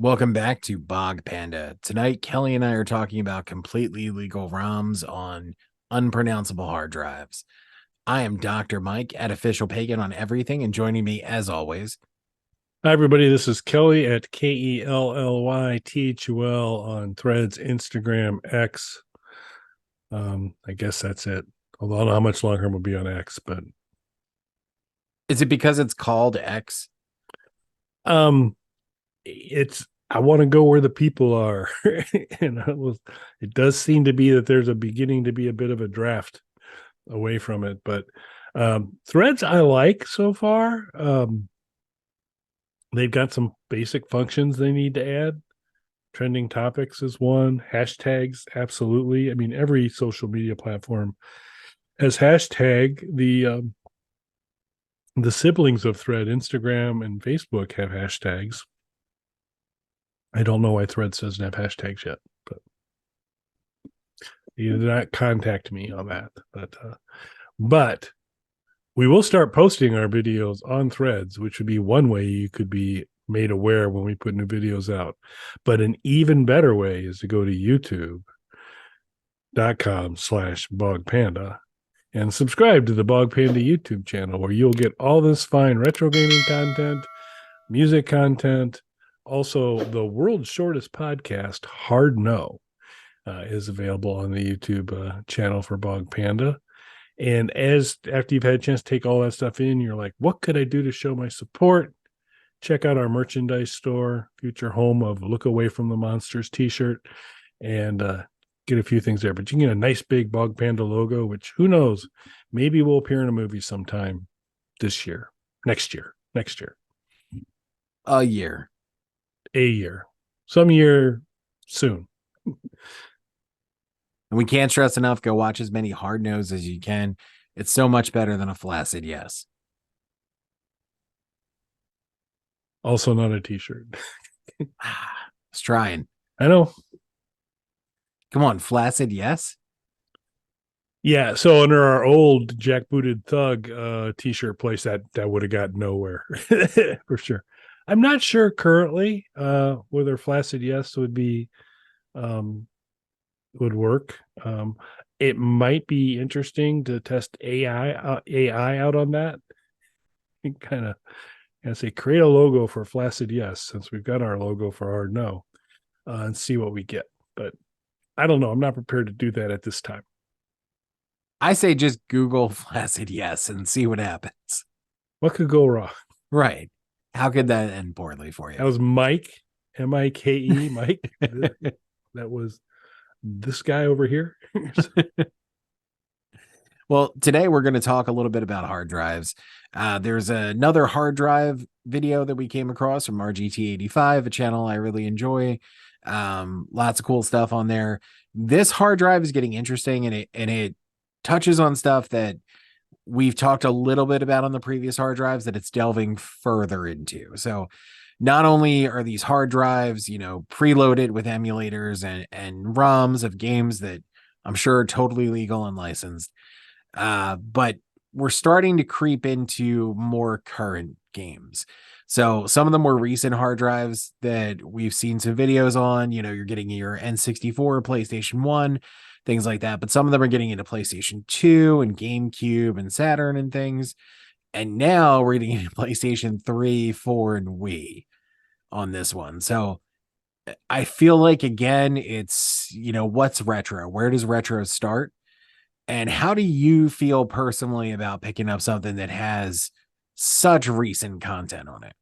Welcome back to Bog Panda. Tonight, Kelly and I are talking about completely legal ROMs on unpronounceable hard drives. I am Dr. Mike at Official Pagan on everything, and joining me, as always, Hi, everybody. This is Kelly at KELLYTHUL on Threads, Instagram, X. I guess that's it. Although I don't know how much longer we'll be on X, but is it because it's called X? um, it's I want to go where the people are, and it does seem to be that there's a beginning to be a bit of a draft away from it. But Threads I like so far. They've got some basic functions they need to add. Trending topics is one. Hashtags, absolutely. I mean, every social media platform has hashtag. The siblings of Thread, Instagram and Facebook, have hashtags. I don't know why Threads doesn't have hashtags yet, but you did not contact me on that. But we will start posting our videos on Threads, which would be one way you could be made aware when we put new videos out. But an even better way is to go to youtube.com/bogpanda and subscribe to the Bog Panda YouTube channel, where you'll get all this fine retro gaming content, music content. Also, the world's shortest podcast, Hard No, is available on the YouTube channel for Bog Panda. And after you've had a chance to take all that stuff in, you're like, what could I do to show my support? Check out our merchandise store, future home of Look Away from the Monsters t-shirt, and get a few things there. But you can get a nice big Bog Panda logo, which, who knows, maybe will appear in a movie sometime this year, next year, A year. some year soon. And we can't stress enough, go watch as many hard no's as you can. It's so much better than a flaccid yes. Also not a t-shirt. It's trying. I know. Come on, flaccid yes? Yeah, so under our old jackbooted thug t-shirt place, that would have got nowhere for sure. I'm not sure currently whether flaccid yes would work. It might be interesting to test AI out on that. Kind of say create a logo for flaccid yes, since we've got our logo for hard no, and see what we get. But I don't know. I'm not prepared to do that at this time. I say just Google flaccid yes and see what happens. What could go wrong? Right. How could that end poorly for you? That was Mike, Mike, Mike. That was this guy over here. Well, today we're going to talk a little bit about hard drives. There's another hard drive video that we came across from RGT85, a channel I really enjoy. Lots of cool stuff on there. This hard drive is getting interesting, and it touches on stuff that we've talked a little bit about on the previous hard drives that it's delving further into. So not only are these hard drives, preloaded with emulators and ROMs of games that I'm sure are totally legal and licensed, but we're starting to creep into more current games. So some of the more recent hard drives that we've seen some videos on, you're getting your N64, PlayStation 1, things like that. But some of them are getting into PlayStation 2 and GameCube and Saturn and things. And now we're getting into PlayStation 3, 4, and Wii on this one. So I feel like, again, it's, what's retro? Where does retro start? And how do you feel personally about picking up something that has such recent content on it?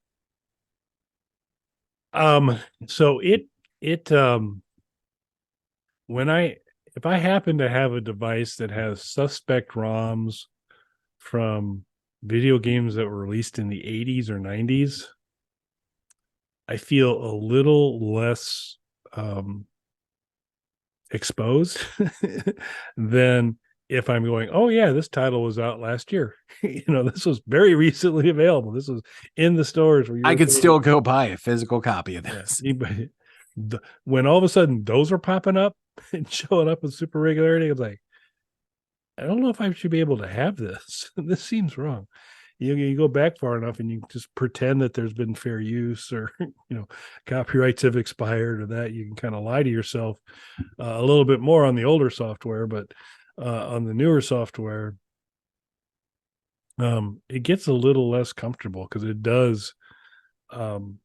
So if I happen to have a device that has suspect ROMs from video games that were released in the 80s or 90s, I feel a little less exposed than if I'm going, oh yeah, this title was out last year. This was very recently available. This was in the stores where I could still go buy a physical copy of this. When all of a sudden those are popping up and showing up with super regularity, I was like, I don't know if I should be able to have this. This seems wrong. you go back far enough and you just pretend that there's been fair use, or copyrights have expired, or that you can kind of lie to yourself a little bit more on the older software. But on the newer software, it gets a little less comfortable, because it does, um,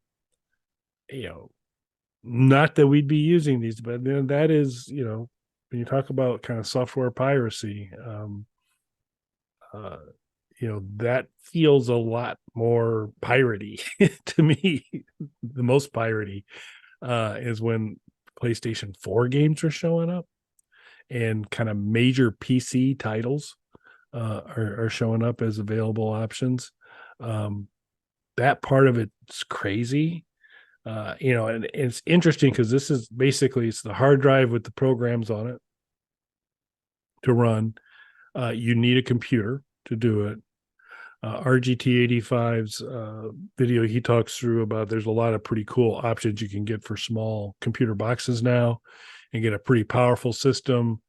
you know, not that we'd be using these, but then that is, when you talk about kind of software piracy, uh, that feels a lot more piratey to me. The most piratey is when PlayStation 4 games are showing up, and kind of major PC titles are showing up as available options. Um, that part of it's crazy. And it's interesting because this is basically, it's the hard drive with the programs on it to run. You need a computer to do it. RGT85's video, he talks through about there's a lot of pretty cool options you can get for small computer boxes now, and get a pretty powerful system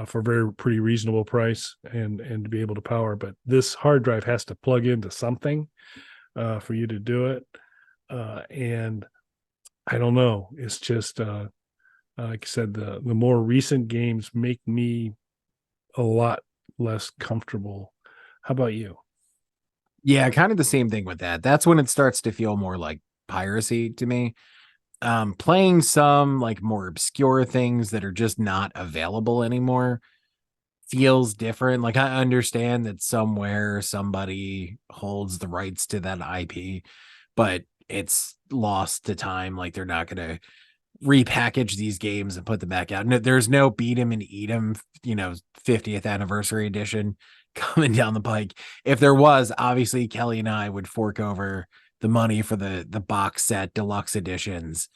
for a pretty reasonable price, and to be able to power. But this hard drive has to plug into something for you to do it. And I don't know. It's just like I said, the more recent games make me a lot less comfortable. How about you? Yeah, kind of the same thing with that. That's when it starts to feel more like piracy to me. Playing some like more obscure things that are just not available anymore feels different. Like I understand that somewhere somebody holds the rights to that IP, but it's lost to time. Like they're not going to repackage these games and put them back out. No, there's no beat 'em and eat 'em, 50th anniversary edition coming down the pike. If there was, obviously Kelly and I would fork over the money for the box set deluxe editions,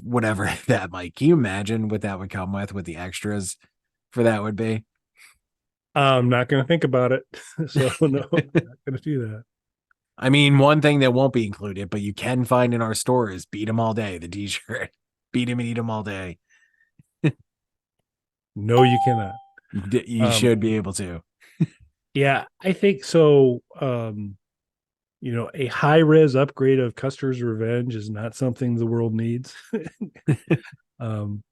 whatever that might. Can you imagine what that would come with the extras for that would be? I'm not going to think about it. So, no, I'm not going to do that. I mean, one thing that won't be included, but you can find in our store is beat 'em all day, the t-shirt. Beat 'em and eat 'em all day. No, you cannot. You Um, should be able to. yeah, I think so. A high res upgrade of Custer's Revenge is not something the world needs. um,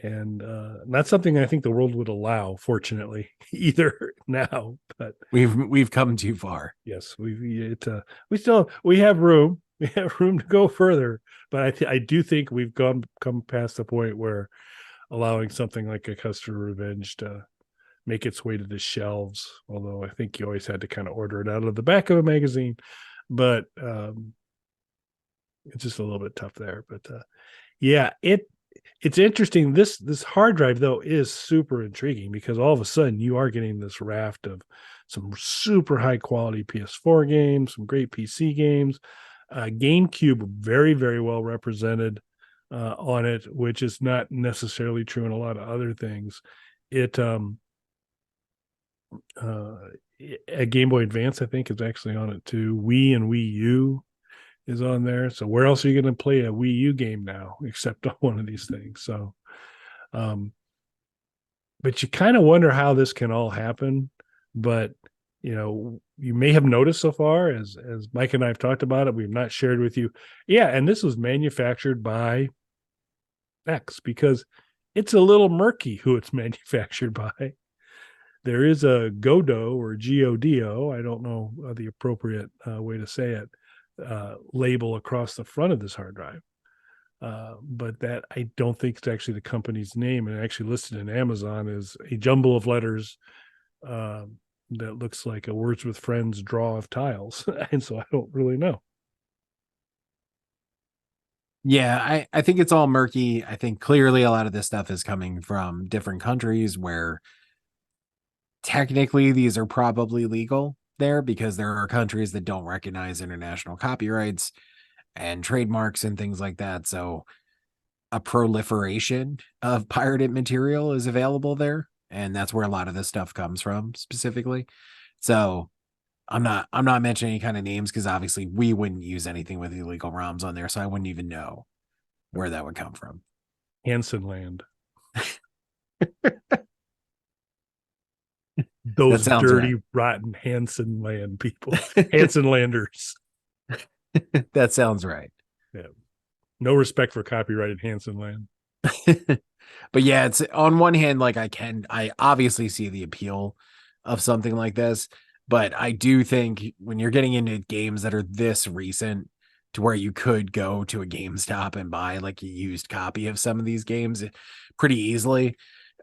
and not something I think the world would allow, fortunately, either now. But We've come too far. yes, we have room. We have room to go further, but I do think we've come past the point where allowing something like a Custer Revenge to make its way to the shelves. Although I think you always had to kind of order it out of the back of a magazine, but it's just a little bit tough there. But yeah, it's interesting. This hard drive though is super intriguing, because all of a sudden you are getting this raft of some super high quality PS4 games, some great PC games, GameCube very, very well represented on it, which is not necessarily true in a lot of other things. It uh, a Game Boy Advance, I think, is actually on it too. Wii and Wii U is on there. So where else are you going to play a Wii U game now except on one of these things? So, um, but you kind of wonder how this can all happen. But you may have noticed so far, as Mike and I have talked about it, we've not shared with you. Yeah, and this was manufactured by X, because it's a little murky who it's manufactured by. There is a Godo, or Godo, I don't know the appropriate way to say it, label across the front of this hard drive. But that, I don't think it's actually the company's name, and actually listed in Amazon as a jumble of letters that looks like a Words with Friends draw of tiles. And so I don't really know. Yeah, I think it's all murky. I think clearly a lot of this stuff is coming from different countries where technically these are probably legal there, because there are countries that don't recognize international copyrights and trademarks and things like that. So a proliferation of pirated material is available there. And that's where a lot of this stuff comes from specifically. So I'm not mentioning any kind of names, because obviously we wouldn't use anything with illegal ROMs on there. So I wouldn't even know where that would come from. Hansen Land. Those sounds right. dirty, rotten Hanson land people, Hanson landers. That sounds right. Yeah. No respect for copyrighted Hanson land. But yeah, it's on one hand, like I obviously see the appeal of something like this, but I do think when you're getting into games that are this recent to where you could go to a GameStop and buy like a used copy of some of these games pretty easily,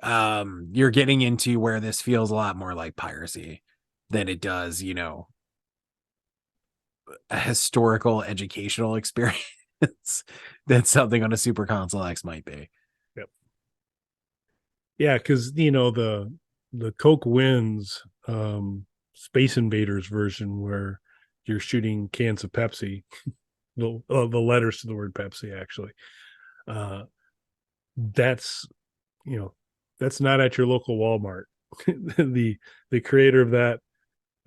you're getting into where this feels a lot more like piracy than it does, a historical educational experience that something on a Super Console X might be. Yep. Yeah, because the Coke wins Space Invaders version where you're shooting cans of Pepsi, the letters to the word Pepsi actually. Uh, that's that's not at your local Walmart. the the creator of that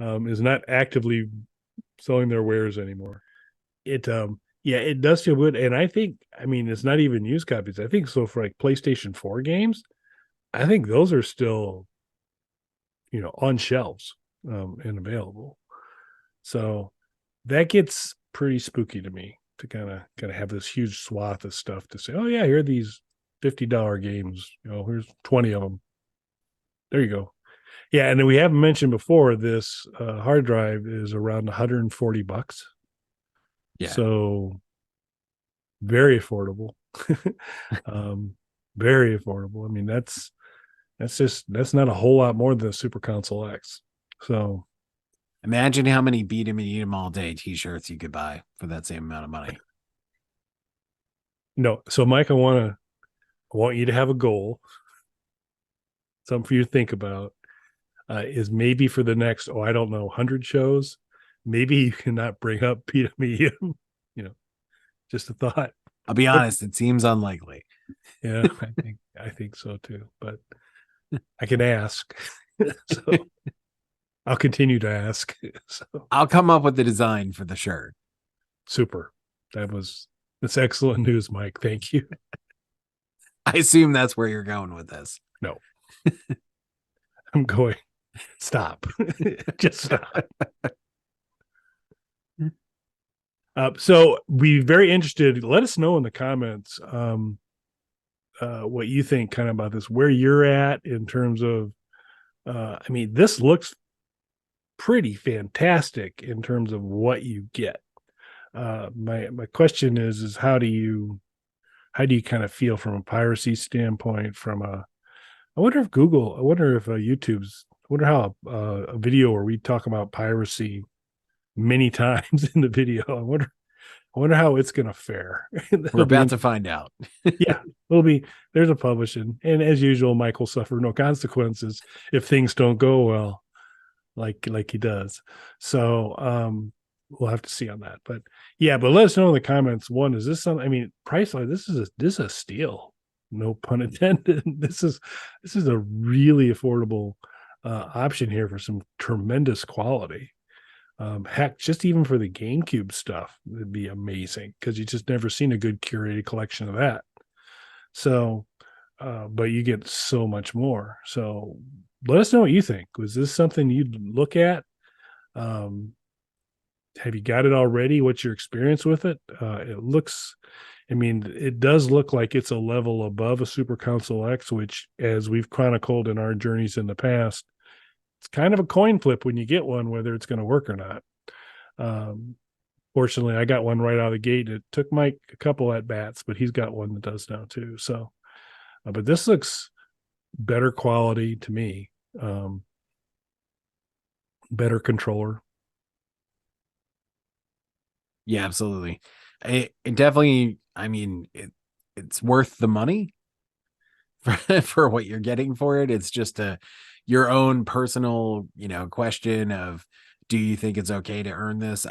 is not actively selling their wares anymore. It yeah, it does feel good. And I mean, it's not even used copies. I think so for like PlayStation 4 games, I think those are still, on shelves and available. So that gets pretty spooky to me to kind of have this huge swath of stuff to say, oh yeah, here are these $50 games. Here's 20 of them. There you go. Yeah, and then we haven't mentioned before this hard drive is around $140. Yeah. So very affordable. um, very affordable. I mean, that's not a whole lot more than a Super Console X. So Imagine how many beat 'em and eat 'em all day t-shirts you could buy for that same amount of money. no, so Mike, I want you to have a goal, something for you to think about. Is maybe for the next, I don't know, 100 shows, maybe you cannot bring up Peter Medium. Just a thought. I'll be But honest, it seems unlikely. yeah, I think so too. But I can ask. So I'll continue to ask. So I'll come up with the design for the shirt. super. That's excellent news, Mike. Thank you. I assume that's where you're going with this. No, I'm going. Stop. Just stop. So be very interested. Let us know in the comments what you think kind of about this, where you're at in terms of I mean, this looks pretty fantastic in terms of what you get. My question is how do you kind of feel from a piracy standpoint, I wonder if YouTube's, I wonder how a video where we talk about piracy many times in the video, I wonder how it's going to fare. We're about to find out. Yeah, there's a publishing, and as usual, Mike will suffer no consequences if things don't go well, like he does. So we'll have to see on that. But yeah, but let us know in the comments. One, is this something? I mean, price like this is a steal. No pun intended. This is a really affordable option here for some tremendous quality. Heck, just even for the GameCube stuff, it'd be amazing because you just never seen a good curated collection of that. So, but you get so much more. So let us know what you think. Was this something you'd look at? Have you got it already? What's your experience with it? It does look like it's a level above a Super Console X, which, as we've chronicled in our journeys in the past, it's kind of a coin flip when you get one, whether it's going to work or not. Fortunately, I got one right out of the gate. It took Mike a couple at bats, but he's got one that does now too. So, but this looks better quality to me. Better controller. Yeah, absolutely. It definitely, I mean, it's worth the money for what you're getting for it. It's just your own personal, question of, do you think it's okay to own this?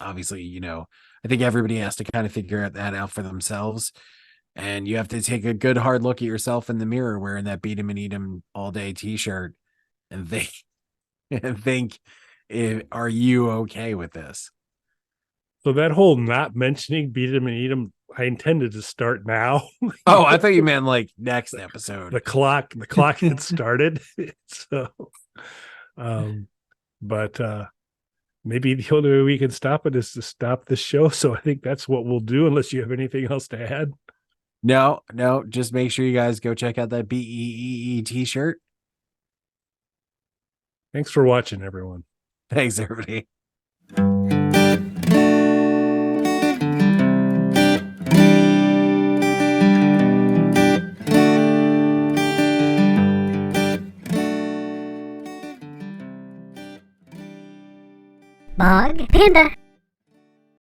Obviously, I think everybody has to kind of figure that out for themselves. And you have to take a good hard look at yourself in the mirror wearing that beat 'em and eat 'em all day t-shirt and think, are you okay with this? So that whole not mentioning beat 'em and eat 'em, I intended to start now. Oh, I thought you meant like next episode. The clock had started. So But maybe the only way we can stop it is to stop the show. So I think that's what we'll do, unless you have anything else to add. No, no, just make sure you guys go check out that BEEE t-shirt. Thanks for watching, everyone. Thanks, everybody. Bog Panda.